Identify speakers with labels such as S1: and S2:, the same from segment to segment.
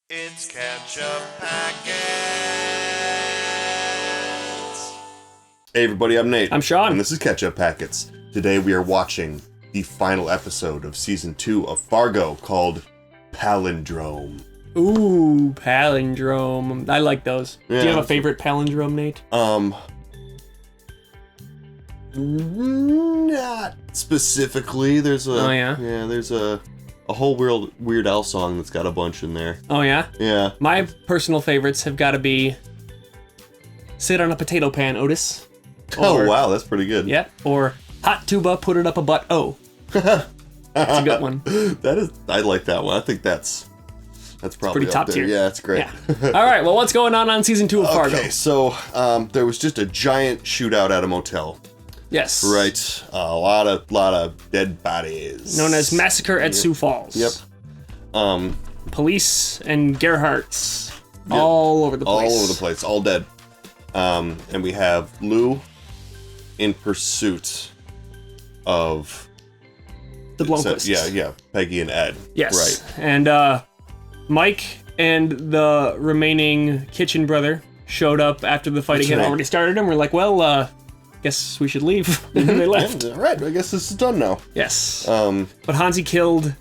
S1: It's Ketchup Packets.
S2: Hey everybody, I'm Nate.
S3: I'm Sean.
S2: And this is Ketchup Packets. Today we are watching the final episode of Season 2 of FARGO called Palindrome.
S3: Ooh, Palindrome. I like those.
S2: Yeah,
S3: Do you have a favorite palindrome, Nate?
S2: Not specifically. There's a there's a whole Weird Al song that's got a bunch in there.
S3: Oh, yeah?
S2: Yeah.
S3: My personal favorites have got to be Sit on a Potato Pan, Otis.
S2: Oh, wow, that's pretty good.
S3: Yeah, or Hot Tuba, Put It Up a Butt, Oh. That's a good one.
S2: I like that one. I think that's probably
S3: pretty
S2: up
S3: top
S2: there.
S3: tier.
S2: Yeah, that's great.
S3: Yeah. All right, well, what's going on Season 2 of FARGO?
S2: Okay, so there was just a giant shootout at a motel.
S3: Yes.
S2: Right, a lot of dead bodies.
S3: Known as Massacre at Sioux Falls.
S2: Yep.
S3: Police and Gerhardts all over the place.
S2: All over the place, all dead. And we have Lou in pursuit of
S3: The Blomquists.
S2: Yeah, Peggy and Ed.
S3: Yes.
S2: Right.
S3: And Mike and the remaining kitchen brother showed up after the fighting had already started, and we're like, well, guess we should leave. And they left.
S2: Yeah, right, I guess this is done now.
S3: Yes. But Hansi killed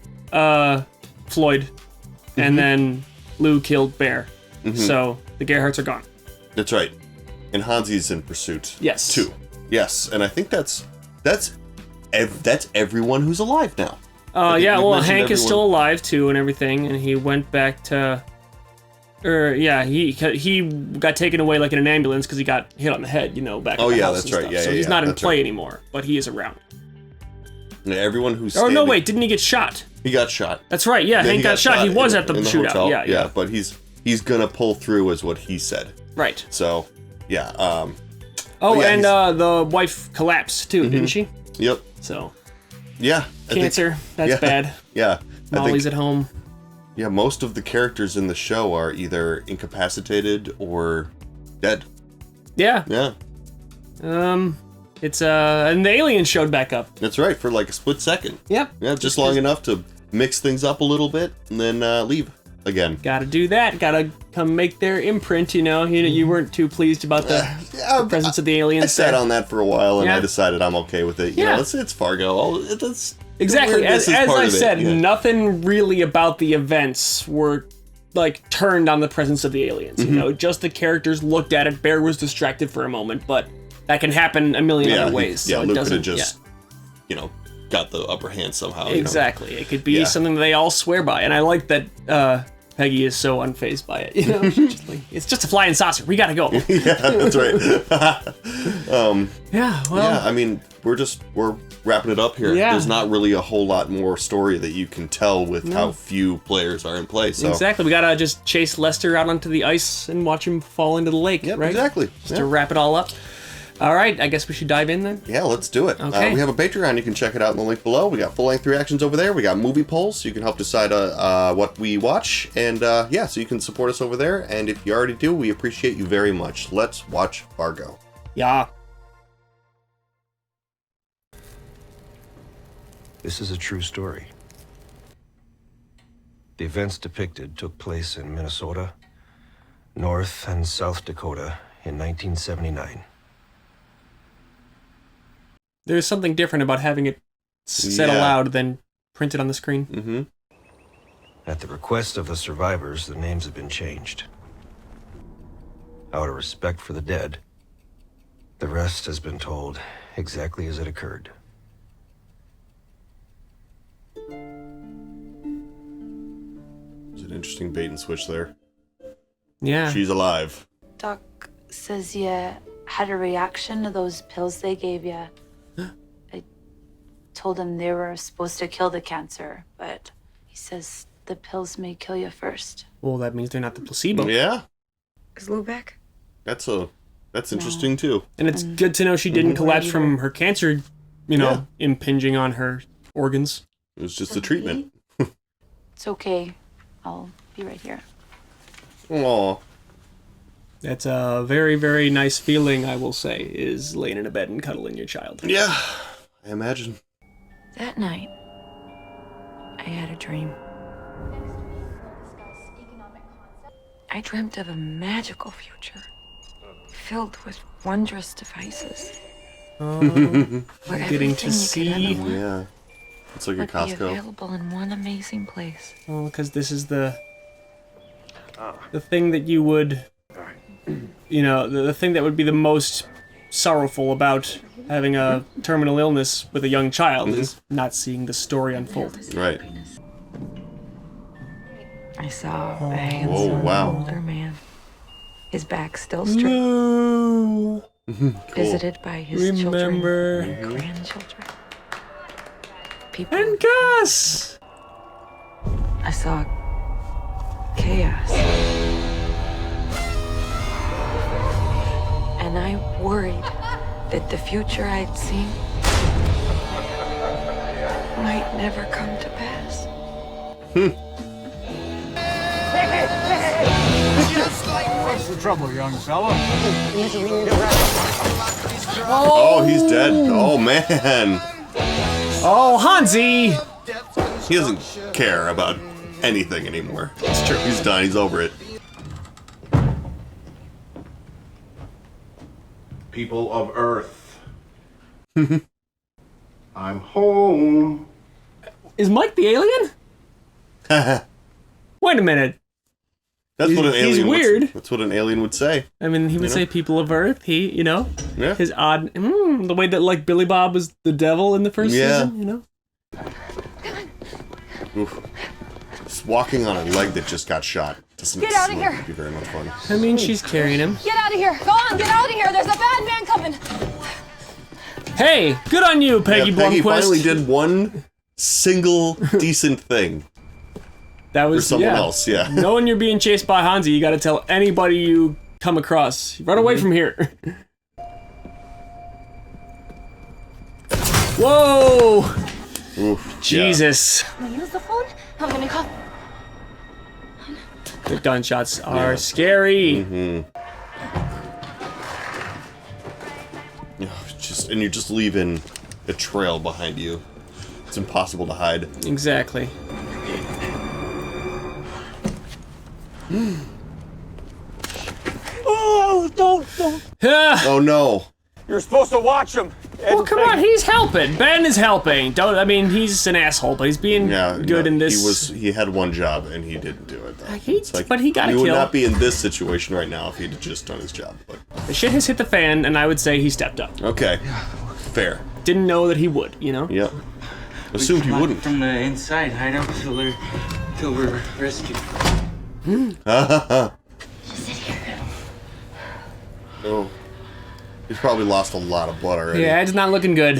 S3: Floyd, and then Lou killed Bear. So the Gerhardts are gone.
S2: That's right. And Hansi's in pursuit.
S3: Yes.
S2: Too. Yes, and I think that's everyone who's alive now.
S3: Yeah, well, Hank
S2: everyone.
S3: is still alive too and everything, and he went back to... he got taken away like in an ambulance because he got hit on the head, back at the house
S2: that's
S3: and
S2: right.
S3: stuff.
S2: Yeah,
S3: so
S2: yeah,
S3: he's not in
S2: that's
S3: play
S2: right.
S3: anymore, but he is around.
S2: Yeah, everyone who's
S3: Oh, no, wait, didn't he get shot?
S2: He got shot.
S3: That's right, yeah,
S2: Then
S3: Hank got shot. He was at the
S2: in
S3: shootout.
S2: hotel.
S3: Yeah.
S2: But he's gonna pull through is what he said.
S3: Right.
S2: So, yeah.
S3: Oh,
S2: yeah,
S3: and the wife collapsed too, didn't she?
S2: Yep.
S3: So,
S2: Yeah.
S3: cancer, that's bad.
S2: Yeah.
S3: Molly's at home.
S2: Yeah, most of the characters in the show are either incapacitated or dead.
S3: Yeah.
S2: Yeah.
S3: It's and the aliens showed back up.
S2: That's right, for like a split second.
S3: Yep.
S2: Yeah, just long enough to mix things up a little bit and then leave again.
S3: Gotta do that. Gotta come make their imprint, You weren't too pleased about the presence of the aliens.
S2: I sat on that for a while and
S3: Yeah.
S2: I decided I'm okay with it. You know, it's Fargo.
S3: Exactly. As I said,
S2: yeah.
S3: nothing really about the events were like turned on the presence of the aliens. Just the characters looked at it. Bear was distracted for a moment, but that can happen a million other ways.
S2: Yeah,
S3: so it
S2: Luke could
S3: doesn't
S2: have just, got the upper hand somehow.
S3: Exactly. It could be something that they all swear by, and I like that Peggy is so unfazed by it. She's just like, it's just a flying saucer. We gotta go.
S2: Yeah, that's right.
S3: Yeah. Well.
S2: Yeah, I mean, we're wrapping it up here.
S3: Yeah.
S2: There's not really a whole lot more story that you can tell with how few players are in play. So
S3: Exactly. We gotta just chase Lester out onto the ice and watch him fall into the lake.
S2: Yep,
S3: right?
S2: exactly.
S3: Just to wrap it all up. All right. I guess we should dive in then.
S2: Yeah, let's do it.
S3: Okay.
S2: We have a Patreon. You can check it out in the link below. We got full-length reactions over there. We got movie polls, so you can help decide what we watch. And so you can support us over there. And if you already do, we appreciate you very much. Let's watch Fargo.
S3: Yeah.
S4: This is a true story. The events depicted took place in Minnesota, North and South Dakota in 1979.
S3: There's something different about having it said aloud than printed on the screen.
S2: Mm-hmm.
S4: At the request of the survivors, the names have been changed. Out of respect for the dead, the rest has been told exactly as it occurred.
S2: There's an interesting bait and switch there.
S3: Yeah.
S2: She's alive.
S5: Doc says you had a reaction to those pills they gave you. I told him they were supposed to kill the cancer, but he says the pills may kill you first.
S3: Well, that means they're not the placebo.
S2: Yeah,
S5: Is Lou back?
S2: that's interesting too.
S3: And it's good to know she didn't collapse from her cancer, impinging on her organs.
S2: It was just a treatment.
S5: It's okay. I'll be right here.
S2: Aw.
S3: That's a very, very nice feeling, I will say, is laying in a bed and cuddling your child.
S2: Yeah, I imagine.
S5: That night, I had a dream.
S6: Next week, we'll discuss economic I dreamt of a magical future filled with wondrous devices. Where
S3: Getting to
S6: everything you
S3: see.
S6: could ever want
S2: Yeah. It's like a
S6: would be
S2: Costco.
S6: available in one amazing place.
S3: Oh, because this is the thing that you would, you know, the thing that would be the most sorrowful about having a terminal illness with a young child is not seeing the story unfold.
S2: Right.
S6: I saw a handsome
S2: wow.
S6: older man. His back still straight,
S3: No.
S6: visited by his
S3: Remember.
S6: children and grandchildren. People.
S3: And Gus!
S6: I saw chaos. And I worried that the future I'd seen might never come to pass.
S7: What's the trouble, young fella?
S2: Oh, he's dead. Oh, man.
S3: Oh, Hansi!
S2: He doesn't care about anything anymore. It's true. He's done. He's over it.
S8: People of Earth. I'm home.
S3: Is Mike the alien? Wait a minute.
S2: That's what an
S3: He's
S2: alien
S3: weird.
S2: That's what an alien would say.
S3: I mean, he would say people of Earth. He, you know,
S2: Yeah.
S3: his odd, the way that like Billy Bob was the devil in the first season, you know?
S2: Oof. Just walking on a leg that just got shot doesn't
S9: Get out of
S2: seem
S9: here.
S2: like it'd be very much fun.
S3: I mean, she's carrying him.
S9: Get out of here! Go on, get out of here! There's a bad man coming!
S3: Hey, good on you, Peggy
S2: Peggy
S3: Blomquist.
S2: finally did one single decent thing
S3: That
S2: for
S3: was
S2: someone else. Yeah.
S3: Knowing you're being chased by Hansi, you gotta tell anybody you come across. Run away from here. Whoa!
S2: Oof.
S3: Jesus.
S9: I'm gonna use the phone. I'm gonna call.
S3: The gunshots are scary.
S2: And you're just leaving a trail behind you. It's impossible to hide.
S3: Exactly.
S7: Oh, don't.
S2: Oh no.
S7: You're supposed to watch him.
S3: Well, come on, he's helping. Ben is helping. Don't. I mean, he's an asshole, but he's being good in this.
S2: He had one job and he didn't do it. Though.
S3: But he got a
S2: He
S3: kill.
S2: would not be in this situation right now if he'd just done his job. But
S3: The shit has hit the fan, and I would say he stepped up.
S2: okay, fair.
S3: Didn't know that he would, you know?
S2: Yep. Assumed he wouldn't.
S10: From the inside, hide out till we're rescued.
S2: Oh. He's probably lost a lot of blood already.
S3: Yeah, it's not looking good.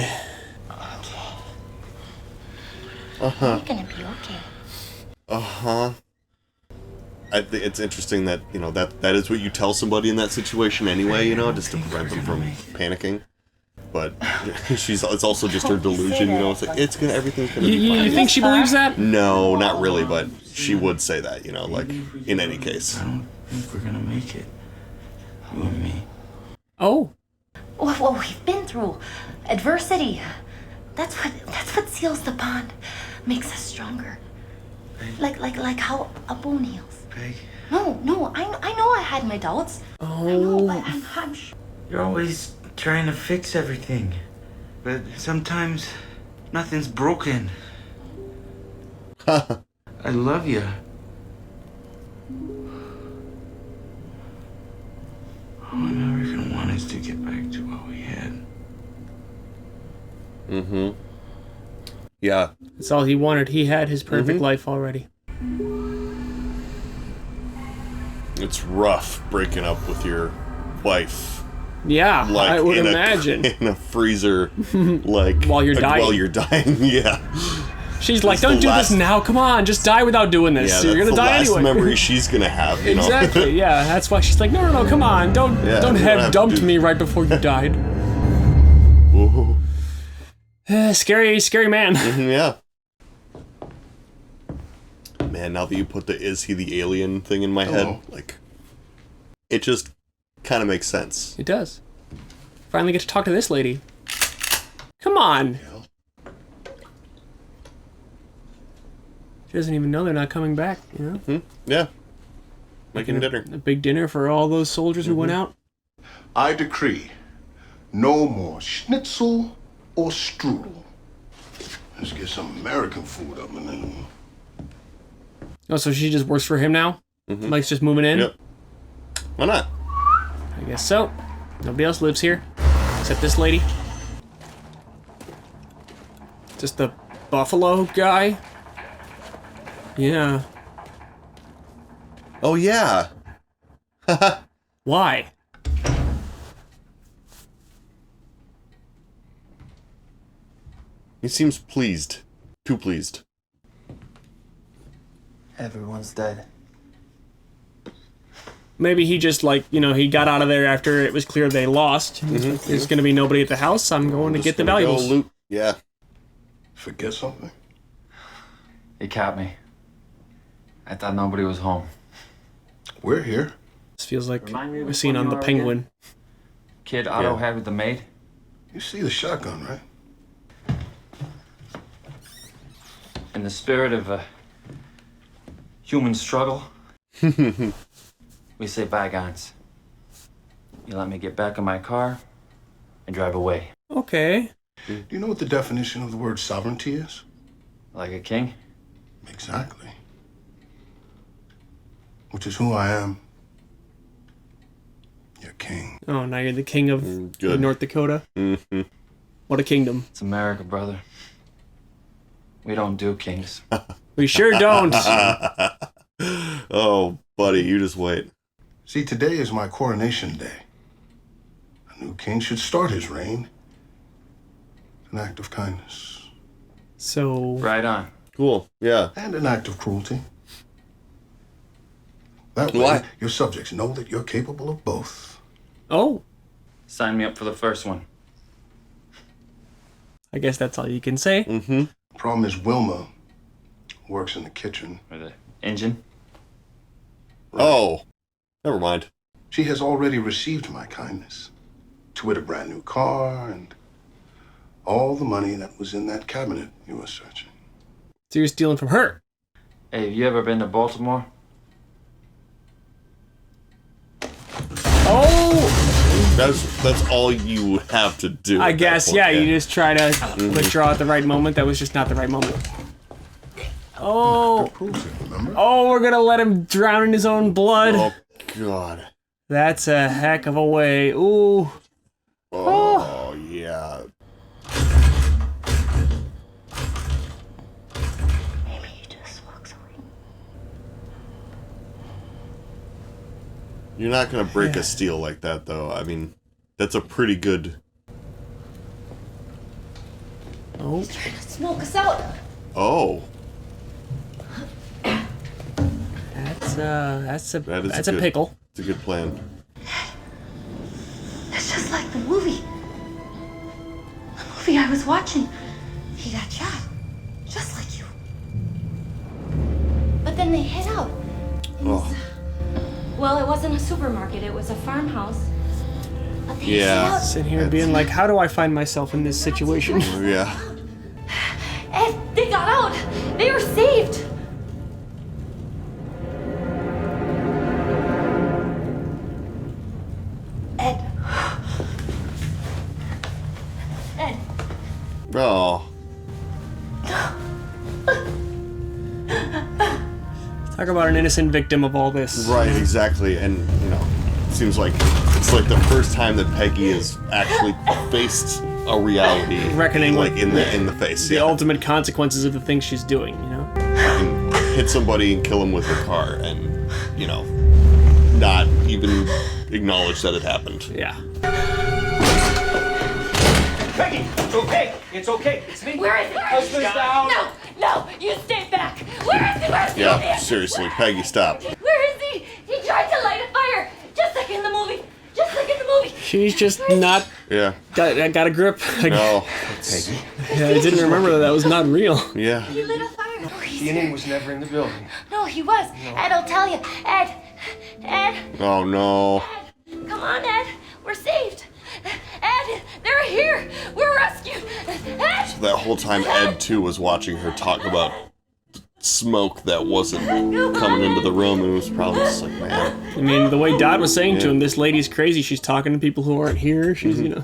S9: You're gonna be okay.
S2: I think it's interesting that, you know, that is what you tell somebody in that situation anyway, you know, just to prevent them from panicking. But it's also just her delusion, you know, it's like, everything's gonna be fine.
S3: You think she believes that?
S2: No, not really, but she would say that, you know, like, in any case.
S10: I don't think we're gonna make it. You and me.
S3: Oh.
S9: What we've been through, adversity. That's what seals the bond, makes us stronger. Like how a bone heals.
S10: Peg,
S9: No, I know I had my doubts.
S3: Oh.
S9: I know, but I'm sure.
S10: you're always trying to fix everything. But sometimes nothing's broken. I love you. All I'm ever gonna want is to get back to what we had.
S2: Mm-hmm. Yeah.
S3: That's all he wanted. He had his perfect life already.
S2: It's rough breaking up with your wife.
S3: Yeah,
S2: Like
S3: I would
S2: in
S3: imagine.
S2: In a freezer, like...
S3: While you're dying.
S2: While you're dying, yeah.
S3: She's like,
S2: It's
S3: don't
S2: the
S3: do
S2: last-
S3: this now. Come on, just die without doing this.
S2: Yeah,
S3: You're
S2: that's
S3: gonna
S2: the
S3: die
S2: last
S3: anyway.
S2: memory she's gonna have, you know?
S3: Exactly, yeah. That's why she's like, no, come on. Don't
S2: Yeah, you don't
S3: have
S2: have to
S3: dumped
S2: do-
S3: me right before you died.
S2: Ooh.
S3: Scary man.
S2: Yeah. Man, now that you put the "is he the alien" thing in my head, like, it just kind of makes sense.
S3: It does. Finally get to talk to this lady. Come on. She doesn't even know they're not coming back, you know?
S2: Yeah. Making dinner.
S3: A big dinner for all those soldiers who went out.
S8: I decree no more schnitzel or strudel. Let's get some American food up and then.
S3: Oh, so she just works for him now? Mike's just moving in?
S2: Yep. Why not?
S3: I guess so. Nobody else lives here. Except this lady. Just the buffalo guy? Yeah.
S2: Oh, yeah.
S3: Why?
S2: He seems pleased. Too pleased.
S10: Everyone's dead.
S3: Maybe he just, like, you know, he got out of there after it was clear they lost. There's going to be nobody at the house. I'm going to get the valuables.
S2: Go loot. Yeah.
S8: Forget something?
S10: He capped me. I thought nobody was home.
S8: We're here.
S3: This feels like
S10: Remind me
S3: a
S10: which
S3: scene
S10: one
S3: on
S10: you
S3: The
S10: are
S3: Penguin.
S10: Kid Otto
S2: Yeah.
S10: had with the maid?
S8: You see the shotgun, right?
S10: In the spirit of a human struggle, we say bygones. You let me get back in my car and drive away.
S3: Okay.
S8: Do you know what the definition of the word sovereignty is?
S10: Like a king?
S8: Exactly. Which is who I am. Your king.
S3: Oh, now you're the king of
S2: Good.
S3: North Dakota. What a kingdom.
S10: It's America, brother. We don't do kings.
S3: We sure don't.
S2: Oh, buddy, you just wait.
S8: See, today is my coronation day. A new king should start his reign. An act of kindness.
S3: So,
S10: Right on.
S2: Cool. Yeah.
S8: And an act of cruelty. That way,
S2: Why?
S8: your subjects know that you're capable of both.
S3: oh,
S10: Sign me up for the first one.
S3: I guess that's all you can say.
S8: Problem is, Wilma works in the kitchen.
S10: Or the engine.
S2: Oh. Never mind.
S8: She has already received my kindness. To wit, a brand new car and all the money that was in that cabinet you were searching.
S3: So you're stealing from her.
S10: Hey, have you ever been to Baltimore?
S3: Oh!
S2: That's all you would have to do.
S3: I
S2: at that
S3: guess,
S2: point,
S3: yeah, you just try to withdraw at the right moment. That was just not the right moment. Oh!
S8: Cruelty, remember?
S3: Oh, we're gonna let him drown in his own blood.
S2: Oh, God.
S3: That's a heck of a way. Ooh.
S2: Oh, yeah.
S9: Maybe he just walks away.
S2: You're not going to break a steal like that, though. I mean, that's a pretty good...
S3: Oh.
S9: Trying to smoke us out.
S2: Oh.
S3: That's a
S2: That is
S3: that's a
S2: good-
S3: pickle.
S2: It's a good plan.
S9: It's just like the movie. The movie I was watching. He got shot. Just like you. But then they hid out.
S2: Oh.
S9: Well, it wasn't a supermarket, it was a farmhouse. But they
S2: Yeah.
S9: hid out.
S3: Sitting here being like, how do I find myself in this situation?
S2: Yeah.
S9: Ed, they got out. They were saved. Ed. Ed.
S2: Oh.
S3: Talk about an innocent victim of all this.
S2: Right, exactly. And, you know, it seems like it's like the first time that Peggy has actually faced a reality.
S3: Reckoning
S2: like
S3: with
S2: in the face.
S3: The
S2: Yeah.
S3: ultimate consequences of the things she's doing, you know?
S2: And hit somebody and kill him with her car and, you know, not even acknowledge that it happened.
S3: Yeah.
S7: Peggy, it's okay. It's okay. It's me.
S9: Where is he?
S7: Husband's down.
S9: No, no, you stay back. Where is he? Where's he?
S2: Yeah, seriously, Peggy, stop.
S9: Where is he? He tried to light a fire, just like in the movie. Just like in the movie.
S3: She's just not
S2: Yeah.
S3: got a grip.
S2: No.
S3: Yeah, I didn't remember that was not real.
S2: Yeah.
S9: He lit a fire. No,
S7: Ian was never in the building.
S9: No, he was. Ed, I'll tell you. Ed. Ed.
S2: Oh, no.
S9: Ed. Come on, Ed. We're saved. Ed, they're here. We're rescued. Ed.
S2: That whole time, Ed, too, was watching her talk about smoke that wasn't coming into the room, and it was probably just like, man.
S3: I mean, the way Dad was saying to him, this lady's crazy. She's talking to people who aren't here. She's, you know.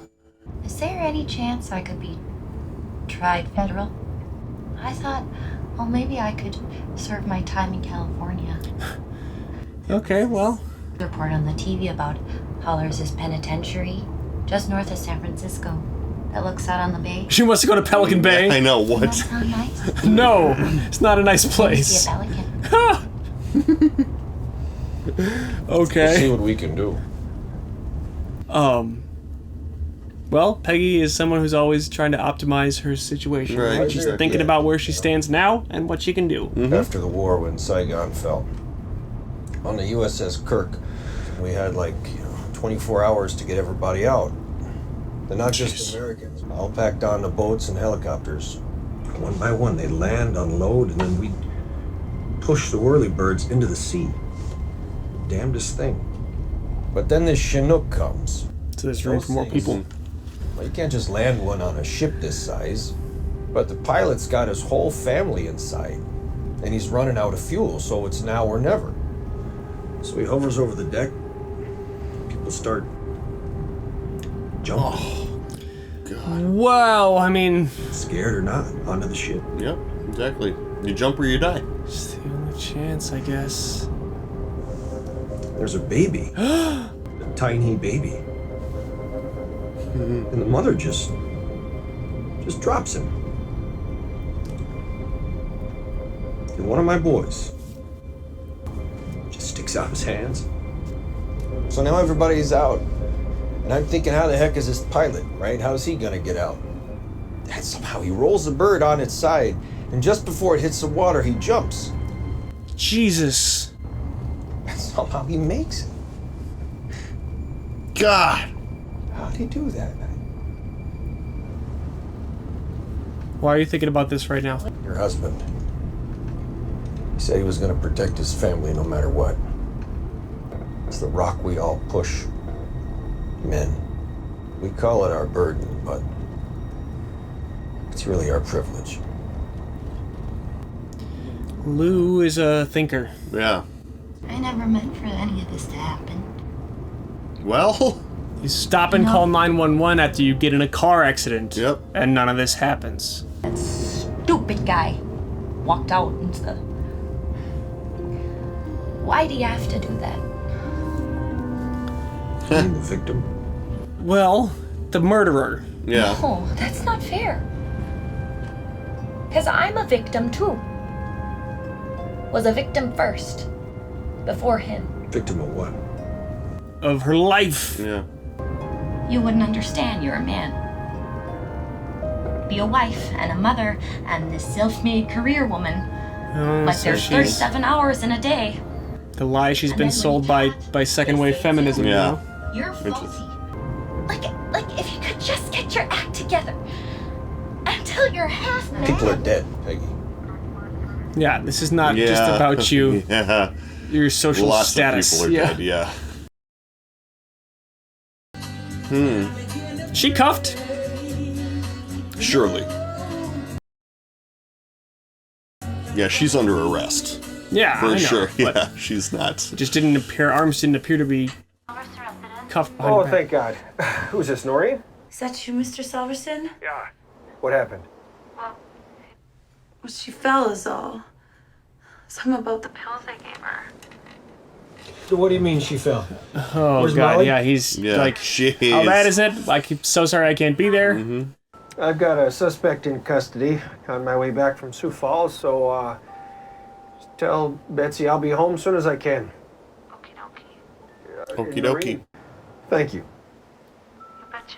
S9: Is there any chance I could be tried federal? I thought, well, maybe I could serve my time in California.
S3: Okay, well.
S9: Report on the TV about how there's this penitentiary just north of San Francisco that looks out on the bay.
S3: She wants to go to Pelican Bay.
S2: I know, what?
S9: Doesn't that sound nice?
S3: No, it's not a nice place.
S9: See a pelican.
S3: Okay.
S11: We'll see what we can do.
S3: Well, Peggy is someone who's always trying to optimize her situation, right? She's thinking about where she stands now and what she can do.
S4: After the war, when Saigon fell, on the USS Kirk, we had 24 hours to get everybody out. They're not just Americans. All packed onto boats and helicopters. One by one, they'd land, unload, and then we'd push the whirlybirds into the sea. Damnedest thing. But then this Chinook comes.
S3: So there's room for more people.
S4: Well, you can't just land one on a ship this size. But the pilot's got his whole family inside. And he's running out of fuel, so it's now or never. So he hovers over the deck. People start jumping.
S2: Oh, God.
S3: Wow, I mean...
S4: Scared or not, onto the ship.
S2: Yep, exactly. You jump or you die.
S3: It's the only chance, I guess.
S4: There's a baby. A tiny baby. And the mother just drops him. And one of my boys just sticks out his hands. So now everybody's out. And I'm thinking, how the heck is this pilot, right? How's he gonna get out? And somehow he rolls the bird on its side, and just before it hits the water, he jumps.
S3: Jesus.
S4: And somehow he makes it.
S2: God!
S4: How'd he do that?
S3: Why are you thinking about this right now?
S4: Your husband. He said he was gonna protect his family no matter what. It's the rock we all push. Men. We call it our burden, but it's really our privilege.
S3: Lou is a thinker.
S2: Yeah.
S9: I never meant for any of this to happen.
S2: Well...
S3: You stop and call 911 after you get in a car accident.
S2: Yep.
S3: And none of this happens.
S9: That stupid guy walked out into the... Why do you have to do that?
S4: I'm the victim.
S3: Well, the murderer.
S2: Yeah.
S9: No, that's not fair. Because I'm a victim too. Was a victim first. Before him.
S4: Victim of what?
S3: Of her life.
S2: Yeah.
S9: You wouldn't understand, you're a man. Be a wife and a mother and this self-made career woman. Like
S3: so
S9: there's
S3: she's
S9: 37 hours in a day.
S3: the lie she's
S9: And
S3: been
S9: then when
S3: sold
S9: you
S3: by
S9: can't,
S3: second wave feminism.
S2: Yeah.
S3: You know?
S9: You're faulty. Like if you could just get your act together. Until you're half man.
S4: People are dead, Peggy.
S3: Yeah, this is not just about you.
S2: Yeah.
S3: Your social
S2: Lots
S3: status.
S2: of people are dead, yeah.
S3: She cuffed?
S2: Surely. Yeah, she's under arrest.
S3: Yeah,
S2: For
S3: I know,
S2: sure.
S3: but
S2: Yeah, she's not.
S3: it just didn't appear. Arms didn't appear to be cuffed behind
S7: Oh,
S3: her back.
S7: thank God. Who's this, Noreen?
S5: Is that you, Mr. Salverson?
S7: Yeah. What happened?
S5: Well, she fell is all. Something about the pills I gave her.
S7: So what do you mean she fell?
S3: Oh
S7: Where's
S3: God,
S7: Molly?
S3: yeah, he's like,
S2: Jeez.
S3: how bad is it? Like, I'm so sorry I can't be there.
S7: I've got a suspect in custody on my way back from Sioux Falls, so just tell Betsy I'll be home as soon as I can.
S5: Okie dokie.
S2: Okie dokie.
S7: Noreen, thank you.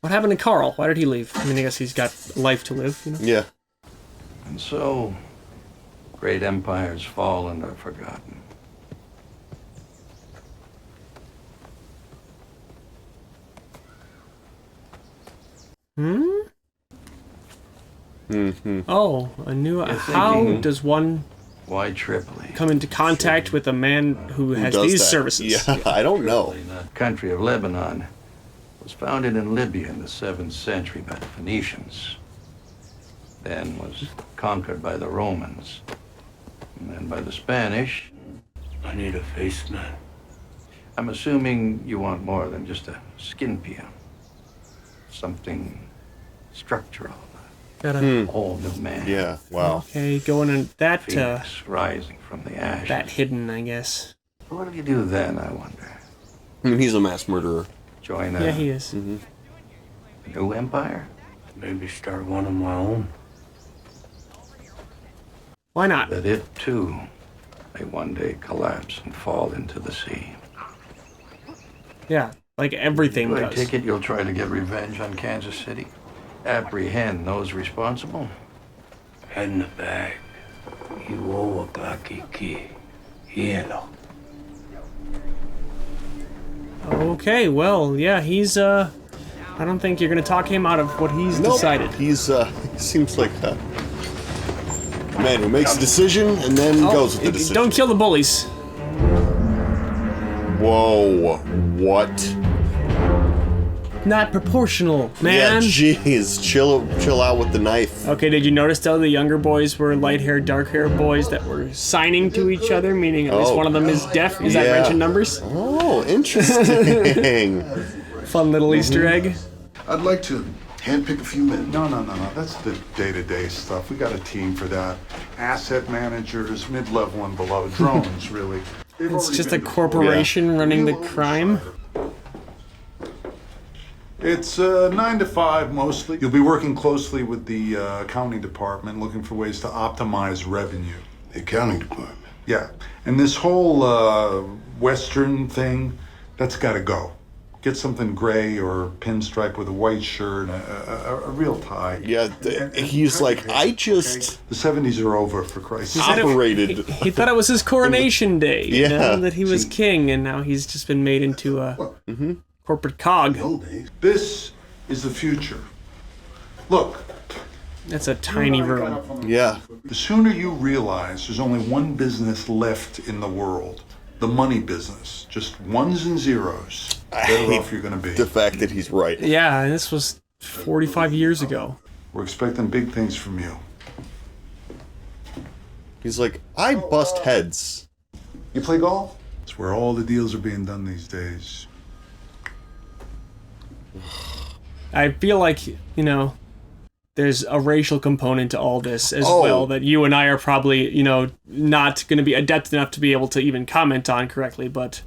S3: What happened to Carl? Why did he leave? I mean, I guess he's got life to live, you know?
S2: Yeah.
S12: And so, great empires fall and are forgotten.
S3: Oh, a new.
S12: You're
S3: How
S12: thinking-
S3: does one
S12: Why Tripoli?
S3: come into contact with a man who has
S2: does
S3: these
S2: that?
S3: services?
S2: Yeah, I don't know.
S12: Tripoli, the country of Lebanon, was founded in Libya in the 7th century by the Phoenicians. Then was conquered by the Romans. And then by the Spanish,
S11: I need a face man.
S12: I'm assuming you want more than just a skin peeling. Something structural.
S3: Got
S12: A whole new man.
S2: Yeah, wow.
S3: Okay, going in that,
S12: Phoenix rising from the ashes.
S3: that hidden, I guess.
S12: What do you do then, I wonder?
S2: I mean, he's a mass murderer.
S12: Join a
S3: Yeah, he is.
S12: new empire?
S11: Maybe start one of my own.
S3: Why not?
S12: That it, too, may one day collapse and fall into the sea.
S3: Yeah, like everything
S12: I
S3: does.
S12: take it you'll try to get revenge on Kansas City? Apprehend those responsible?
S11: Head in the bag. You owe a Bakiki. Hielo.
S3: Okay, well, yeah, he's, I don't think you're gonna talk him out of what he's decided.
S2: He's, he seems like a man who makes a decision and then goes with the decision.
S3: Don't kill the bullies.
S2: Whoa, what?
S3: Not proportional, man.
S2: Yeah, jeez, chill out with the knife.
S3: Okay, did you notice though the younger boys were light-haired, dark-haired boys that were signing to each other, meaning at least one of them is deaf? Is that mentioned numbers?
S2: Oh, interesting.
S3: Fun little Easter egg.
S8: I'd like to handpick a few men.
S13: No. That's the day-to-day stuff. We got a team for that. Asset managers, mid-level and below. Drones, really.
S3: It's just a corporation running the crime.
S13: It's 9 to 5 mostly. You'll be working closely with the accounting department, looking for ways to optimize revenue.
S8: The accounting department?
S13: Yeah. And this whole Western thing, that's got to go. Get something gray or pinstripe with a white shirt, a real tie.
S2: Yeah, he's like, I just...
S13: The 70s are over, for Christ's sake.
S2: Operated.
S3: He thought it was his coronation day, you
S2: Yeah.
S3: know, that he was king, and now he's just been made into a corporate cog.
S13: This is the future. Look.
S3: That's a tiny room.
S2: Yeah.
S13: The sooner you realize there's only one business left in the world, the money business, just ones and zeros, better off you're going to be.
S2: The fact that he's right.
S3: Yeah, this was 45 years ago.
S13: We're expecting big things from you.
S2: He's like, I bust heads.
S13: You play golf? It's where all the deals are being done these days.
S3: I feel like, you know, there's a racial component to all this as well that you and I are probably, you know, not going to be adept enough to be able to even comment on correctly, but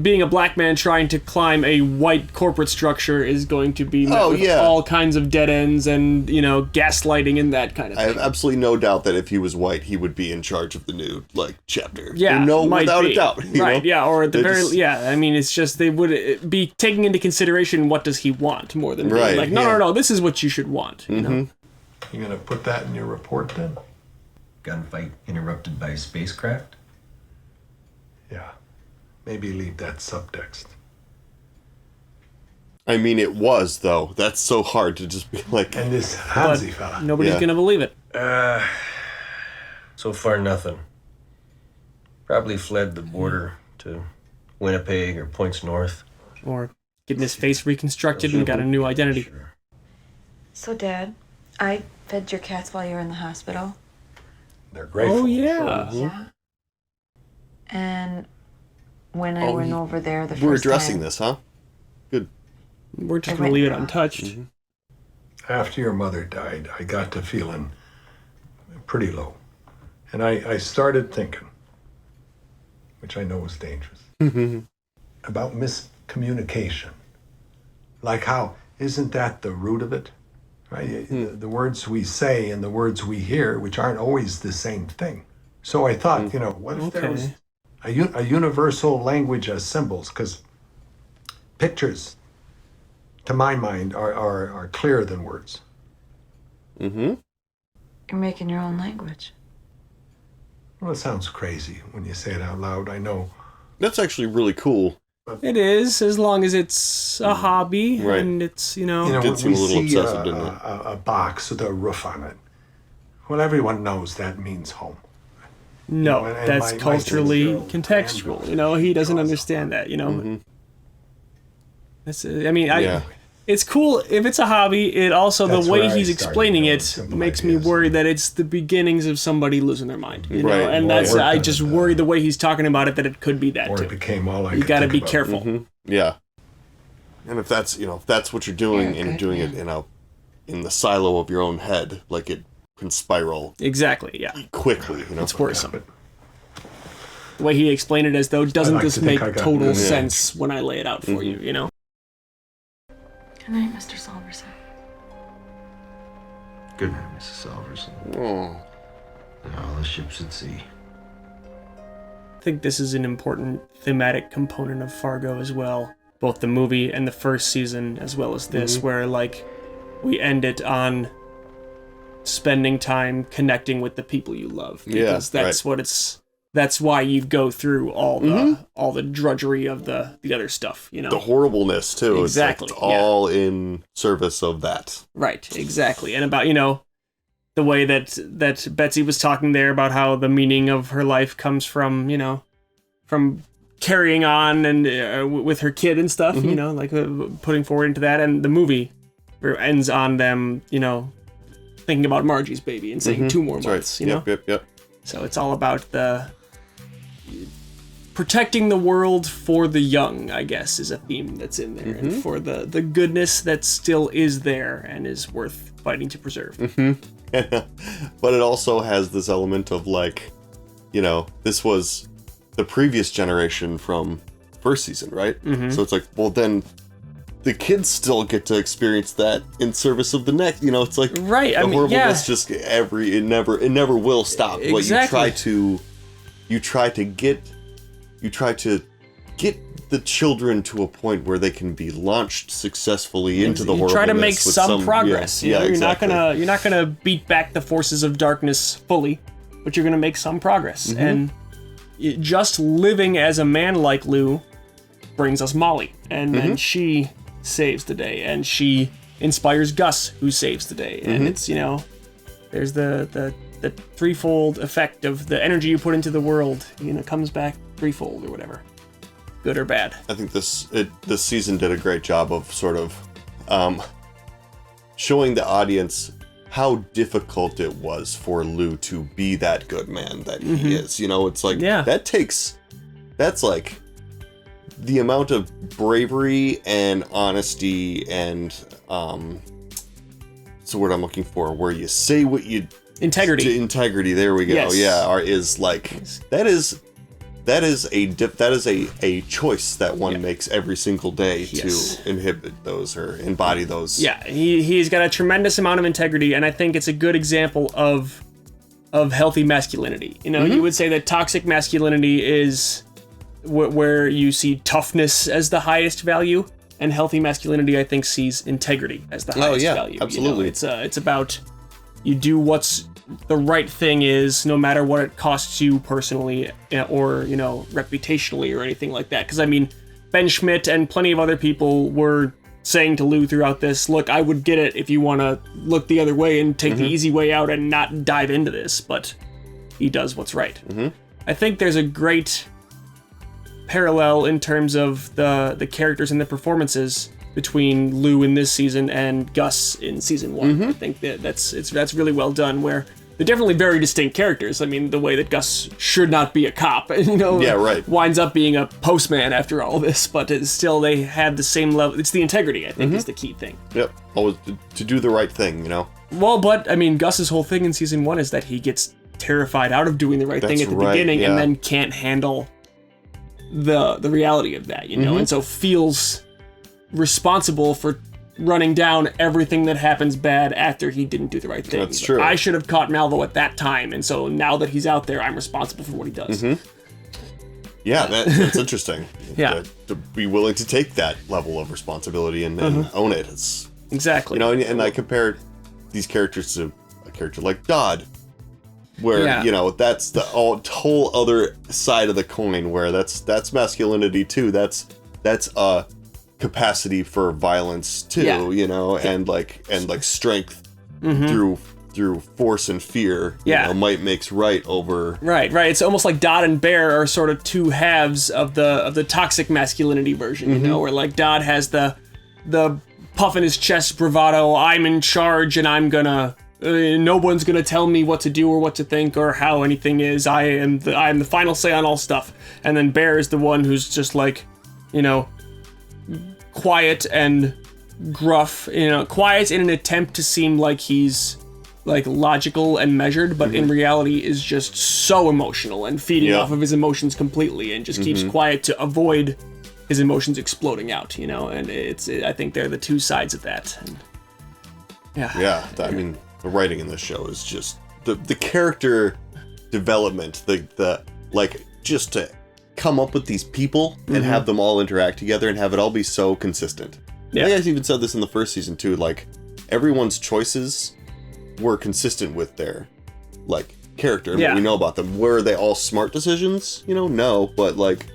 S3: being a black man trying to climb a white corporate structure is going to be met with all kinds of dead ends and, you know, gaslighting and that kind of thing.
S2: I have absolutely no doubt that if he was white, he would be in charge of the new, like, chapter.
S3: Yeah,
S2: no,
S3: might
S2: without
S3: be.
S2: a doubt. You
S3: right,
S2: know?
S3: yeah, or at the
S2: They just-
S3: yeah, I mean, it's just they would be taking into consideration what does he want more than being
S2: Right,
S3: like, no, this is what you should want, you know?
S14: You gonna put that in your report then?
S15: Gunfight interrupted by spacecraft?
S14: Yeah. Maybe leave that subtext.
S2: I mean, it was, though. That's so hard to just be like...
S14: And this Hansi fella.
S3: Nobody's gonna believe it.
S15: So far, nothing. Probably fled the border to Winnipeg or points north.
S3: Or getting his face reconstructed and got a new identity.
S6: So, Dad, I fed your cats while you were in the hospital.
S14: They're grateful.
S3: Oh, yeah.
S6: Yeah. And when I went over there the first
S2: We're addressing
S6: time,
S2: this, huh? Good.
S3: We're just gonna leave it untouched.
S14: After your mother died, I got to feeling pretty low. And I started thinking, which I know was dangerous, about miscommunication. Like how, isn't that the root of it? Right? The words we say and the words we hear, which aren't always the same thing. So I thought, you know, what if there was a universal language as symbols? Because pictures, to my mind, are clearer than words.
S6: you're making your own language.
S14: Well, it sounds crazy when you say it out loud, I know.
S2: That's actually really cool.
S3: It is, as long as it's a hobby and it's, you know...
S14: You know,
S2: did seem
S14: we
S2: a little
S14: see
S2: obsessive, didn't it?
S14: a box with a roof on it. Well, everyone knows that means home.
S3: No,
S14: You know, and
S3: that's
S14: my
S3: culturally
S14: 6-year-old
S3: contextual. You know, he doesn't understand that, you know. That's, I mean, it's cool if it's a hobby. It also,
S14: That's
S3: the way
S14: where I
S3: he's
S14: started
S3: explaining
S14: going
S3: it
S14: with simple
S3: makes me worry that it's the beginnings of somebody losing their mind. You know?
S2: Right.
S3: And
S14: Well,
S3: that's,
S14: we're
S3: I
S14: kind
S3: just
S14: of
S3: worry the way he's talking about it that it could be that
S14: Or
S3: too.
S14: it became all I
S3: You
S14: could
S3: got to
S14: think
S3: be
S14: about.
S3: careful.
S2: Yeah. And if that's, if that's what you're doing and you're doing it in the silo of your own head, like it can spiral
S3: Exactly, yeah.
S2: quickly,
S3: It's worrisome. The way he explained it as though, doesn't
S14: like
S3: this
S14: to think
S3: make
S14: I got
S3: total
S14: good
S3: sense when I lay it out for you, you know?
S6: Good night, Mr. Salverson.
S15: Good night, Mrs. Salverson.
S2: Oh.
S15: All the ships at sea.
S3: I think this is an important thematic component of Fargo as well. Both the movie and the first season, as well as this, where, like, we end it on spending time connecting with the people you love. Because that's what it's... That's why you go through all the drudgery of the other stuff, you know?
S2: The horribleness, too.
S3: Exactly.
S2: It's all in service of that.
S3: Right, exactly. And about, the way that Betsy was talking there about how the meaning of her life comes from, from carrying on and with her kid and stuff, like putting forward into that. And the movie ends on them, thinking about Margie's baby and saying 2 more months, you know?
S2: Yep.
S3: So it's all about the protecting the world for the young, I guess, is a theme that's in there, and for the goodness that still is there and is worth fighting to preserve.
S2: But it also has this element of, like, this was the previous generation from first season, right? So it's like, well, then the kids still get to experience that in service of the next. It's like
S3: right.
S2: The horribleness just it never will stop.
S3: Exactly.
S2: But you try to get the children to a point where they can be launched successful into the horribleness.
S3: You try to make
S2: with
S3: some progress.
S2: Yeah,
S3: you're
S2: exactly.
S3: not gonna beat back the forces of darkness fully, but you're gonna make some progress. And just living as a man like Lou brings us Molly, and then she saves the day, and she inspires Gus, who saves the day. And it's there's the threefold effect of the energy you put into the world. Comes back threefold or whatever, good or bad.
S2: I think this season did a great job of sort of showing the audience how difficult it was for Lou to be that good man that he is. It's like that's like the amount of bravery and honesty and it's the word I'm looking for, where you say what you integrity. There we go.
S3: Yes.
S2: Yeah, is like that is a choice that one makes every single day to inhibit those or embody those.
S3: Yeah, he's got a tremendous amount of integrity, and I think it's a good example of healthy masculinity. You would say that toxic masculinity is where you see toughness as the highest value, and healthy masculinity, I think, sees integrity as the highest value.
S2: Absolutely.
S3: It's about you do what's the right thing is, no matter what it costs you personally or reputationally or anything like that. Because Ben Schmidt and plenty of other people were saying to Lou throughout this, look, I would get it if you want to look the other way and take the easy way out and not dive into this, but he does what's right. I think there's a great parallel in terms of the characters and the performances between Lou in this season and Gus in season 1. I think that's really well done, where they're definitely very distinct characters. The way that Gus should not be a cop, winds up being a postman after all this, but it's still, they have the same level. It's the integrity, I think, is the key thing.
S2: Yep, always to do the right thing,
S3: Well, but Gus's whole thing in season 1 is that he gets terrified out of doing the right thing at the beginning, and then can't handle the reality of that, and so feels responsible for running down everything that happens bad after he didn't do the right thing.
S2: That's true.
S3: I should have caught Malvo at that time, and so now that he's out there, I'm responsible for what he does.
S2: Yeah, that's interesting.
S3: Yeah.
S2: To be willing to take that level of responsibility and own it. It's
S3: exactly.
S2: And I compare these characters to a character like Dodd, where that's the whole other side of the coin, where that's masculinity too. That's a capacity for violence too, and like strength through force and fear. Might makes right over.
S3: Right. It's almost like Dodd and Bear are sort of two halves of the toxic masculinity version, where like Dodd has the puffing his chest bravado, I'm in charge and I'm gonna, no one's gonna tell me what to do or what to think or how anything is. I am the final say on all stuff. And then Bear is the one who's just like, you know, quiet and gruff, you know, quiet in an attempt to seem like he's like logical and measured, but in reality is just so emotional and feeding off of his emotions completely and just keeps quiet to avoid his emotions exploding out, you know, and I think they're the two sides of that. And
S2: I mean, the writing in this show is just the character development, the like just to come up with these people and have them all interact together and have it all be so consistent. I think I even said this in the first season too, like everyone's choices were consistent with their like character and what we know about them. Were they all smart decisions? You know, no, but like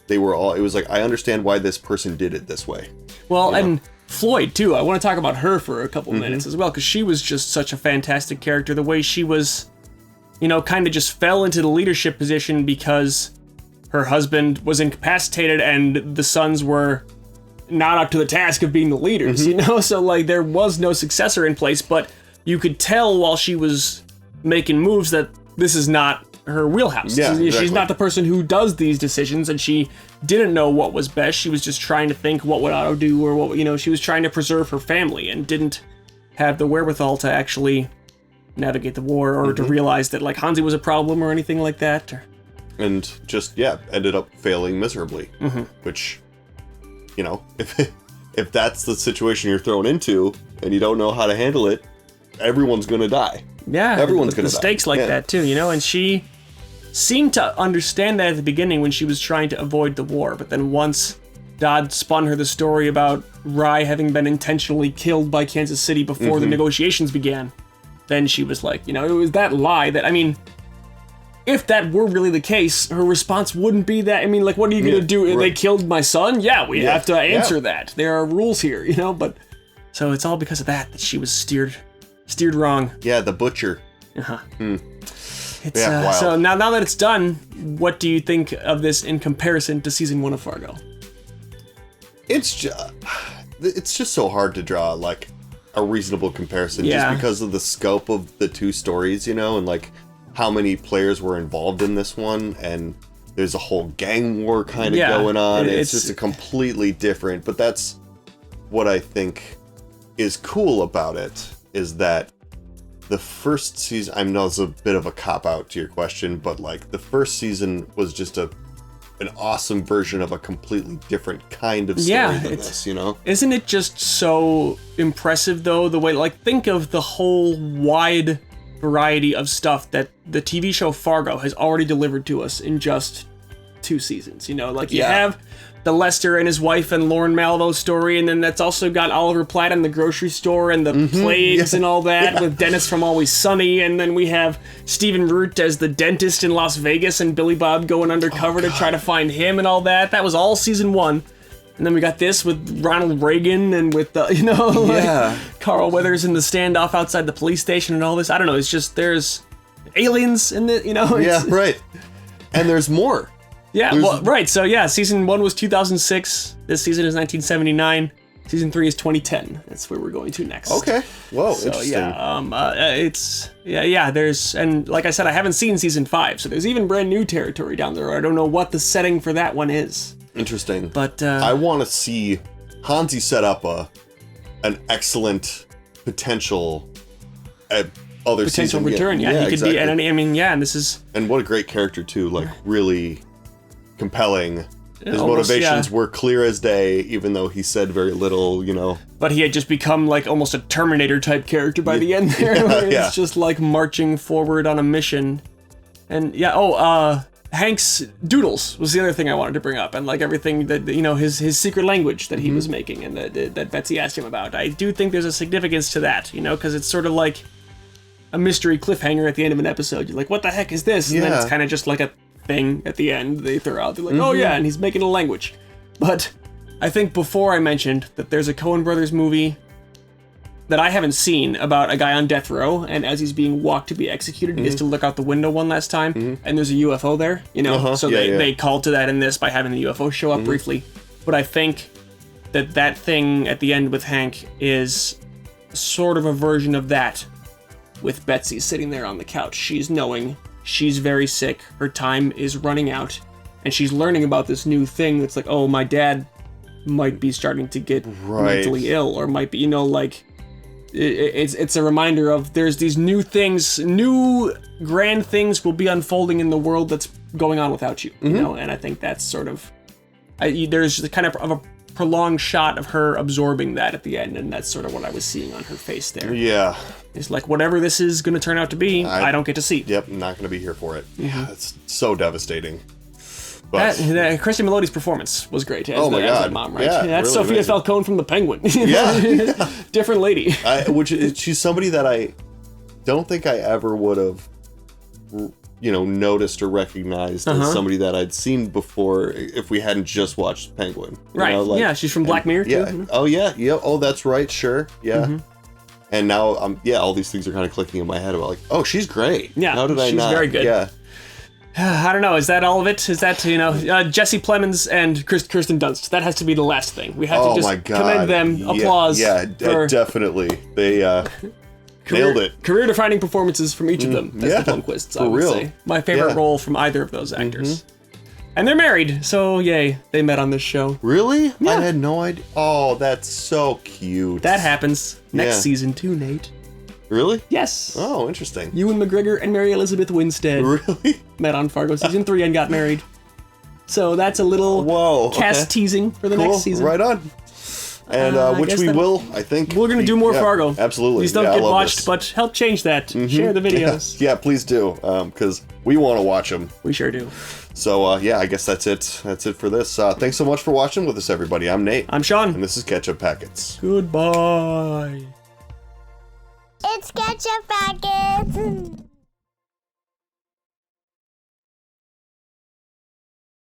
S2: they were all, it was like, I understand why this person did it this way.
S3: Well, and Floyd too, I want to talk about her for a couple minutes as well, because she was just such a fantastic character. The way she was, you know, kind of just fell into the leadership position because her husband was incapacitated and the sons were not up to the task of being the leaders, you know? So like there was no successor in place, but you could tell while she was making moves that this is not her wheelhouse.
S2: Yeah, exactly.
S3: She's not the person who does these decisions, and she didn't know what was best. She was just trying to think what would Otto do, or what, you know, she was trying to preserve her family and didn't have the wherewithal to actually navigate the war or to realize that like Hansi was a problem or anything like that.
S2: And just, ended up failing miserably, which, you know, if that's the situation you're thrown into and you don't know how to handle it, everyone's gonna die.
S3: Yeah,
S2: everyone's gonna die.
S3: Stakes like that too, you know. And she seemed to understand that at the beginning when she was trying to avoid the war, but then once Dodd spun her the story about Rye having been intentionally killed by Kansas City before the negotiations began, then she was like, you know, it was that lie that, I mean, if that were really the case, her response wouldn't be that. I mean, like, what are you gonna do? Right. They killed my son? Yeah, we have to answer that. There are rules here, you know. But so it's all because of that she was steered wrong.
S2: Yeah, the butcher.
S3: It's wild. So now that it's done, what do you think of this in comparison to season 1 of Fargo?
S2: It's just so hard to draw like a reasonable comparison, just because of the scope of the two stories, you know, and like how many players were involved in this one, and there's a whole gang war kind of going on. It's just a completely different, but that's what I think is cool about it, is that the first season, I know it's a bit of a cop-out to your question, but like the first season was just an awesome version of a completely different kind of story than this, you know?
S3: Isn't it just so impressive though, the way, like, think of the whole wide variety of stuff that the TV show Fargo has already delivered to us in just 2 seasons, you know? Like, you have the Lester and his wife and Lauren Malvo story, and then that's also got Oliver Platt in the grocery store and the plagues and all that with Dennis from Always Sunny, and then we have Stephen Root as the dentist in Las Vegas and Billy Bob going undercover to try to find him and all that. That was all season 1. And then we got this with Ronald Reagan and with the, you know, like Carl Weathers in the standoff outside the police station and all this. I don't know, it's just, there's aliens in the, you know?
S2: And there's more.
S3: So season 1 was 2006. This season is 1979. Season 3 is 2010. That's where we're going to next.
S2: Okay. Whoa,
S3: so,
S2: interesting.
S3: There's, and like I said, I haven't seen season 5, so there's even brand new territory down there. I don't know what the setting for that one is.
S2: Interesting.
S3: But
S2: I want to see Hansi set up an excellent potential other season
S3: return. He could be. And I mean, and this is,
S2: and what a great character too. Like really compelling. His motivations were clear as day, even though he said very little, you know.
S3: But he had just become like almost a Terminator type character by the end there. Where it's just like marching forward on a mission. And Hank's doodles was the other thing I wanted to bring up, and like everything that, you know, his secret language that he was making and that Betsy asked him about. I do think there's a significance to that, you know, because it's sort of like a mystery cliffhanger at the end of an episode. You're like, what the heck is this? And then it's kind of just like a thing at the end they throw out. They're like, oh yeah, and he's making a language. But I think before I mentioned that there's a Coen Brothers movie that I haven't seen about a guy on death row, and as he's being walked to be executed, he gets to look out the window one last time, and there's a UFO there, you know? So they called to that in this by having the UFO show up briefly. But I think that thing at the end with Hank is sort of a version of that, with Betsy sitting there on the couch. She's knowing she's very sick, her time is running out, and she's learning about this new thing that's like, oh, my dad might be starting to get mentally ill, or might be, you know, like, it's a reminder of there's these new things, new grand things will be unfolding in the world that's going on without you, you know, and I think that's sort of, there's kind of a prolonged shot of her absorbing that at the end, and that's sort of what I was seeing on her face there.
S2: Yeah.
S3: It's like, whatever this is going to turn out to be, I don't get to see.
S2: Yep, I'm not going to be here for it. Yeah, it's so devastating. But
S3: Christian Melodi's performance was great. As
S2: my
S3: as
S2: God.
S3: that mom, right?
S2: Yeah,
S3: that's
S2: really
S3: Sophia
S2: amazing.
S3: Falcone from The Penguin.
S2: Yeah.
S3: Different lady.
S2: She's somebody that I don't think I ever would have, you know, noticed or recognized as somebody that I'd seen before if we hadn't just watched Penguin.
S3: Right.
S2: Know, like,
S3: yeah, she's from Black Mirror, too.
S2: Yeah.
S3: Mhm.
S2: Oh, yeah. Yeah. Oh, that's right. Sure. Yeah. And now, all these things are kind of clicking in my head about like, oh, she's great.
S3: Yeah,
S2: How did I not?
S3: she's very good.
S2: Yeah.
S3: I don't know. Is that all of it? Is that, you know, Jesse Plemons and Kirsten Dunst? That has to be the last thing. We have to just commend them. Applause.
S2: Yeah,
S3: for
S2: definitely. They nailed it.
S3: Career-defining performances from each of them as
S2: yeah,
S3: the Blomquists,
S2: for
S3: I would
S2: real.
S3: say. My favorite role from either of those actors. And they're married, so yay, they met on this show.
S2: Really?
S3: Yeah.
S2: I had no idea. Oh, that's so cute.
S3: That happens next
S2: Yeah.
S3: season too, Nate.
S2: Really?
S3: Yes.
S2: Oh, interesting.
S3: Ewan McGregor and Mary Elizabeth Winstead
S2: Really?
S3: met on Fargo season 3 and got married. So that's a little cast teasing for the next season.
S2: Right on. And which we will, I think.
S3: We're going to do more Fargo.
S2: Absolutely.
S3: These don't
S2: I
S3: get
S2: love
S3: watched,
S2: this.
S3: but help change that. Share the videos.
S2: Yeah, please do, because we want to watch them.
S3: We sure do.
S2: So, I guess that's it. That's it for this. Thanks so much for watching with us, everybody. I'm Nate.
S3: I'm Sean.
S2: And this is Ketchup Packets.
S3: Goodbye.
S16: It's Ketchup Packets.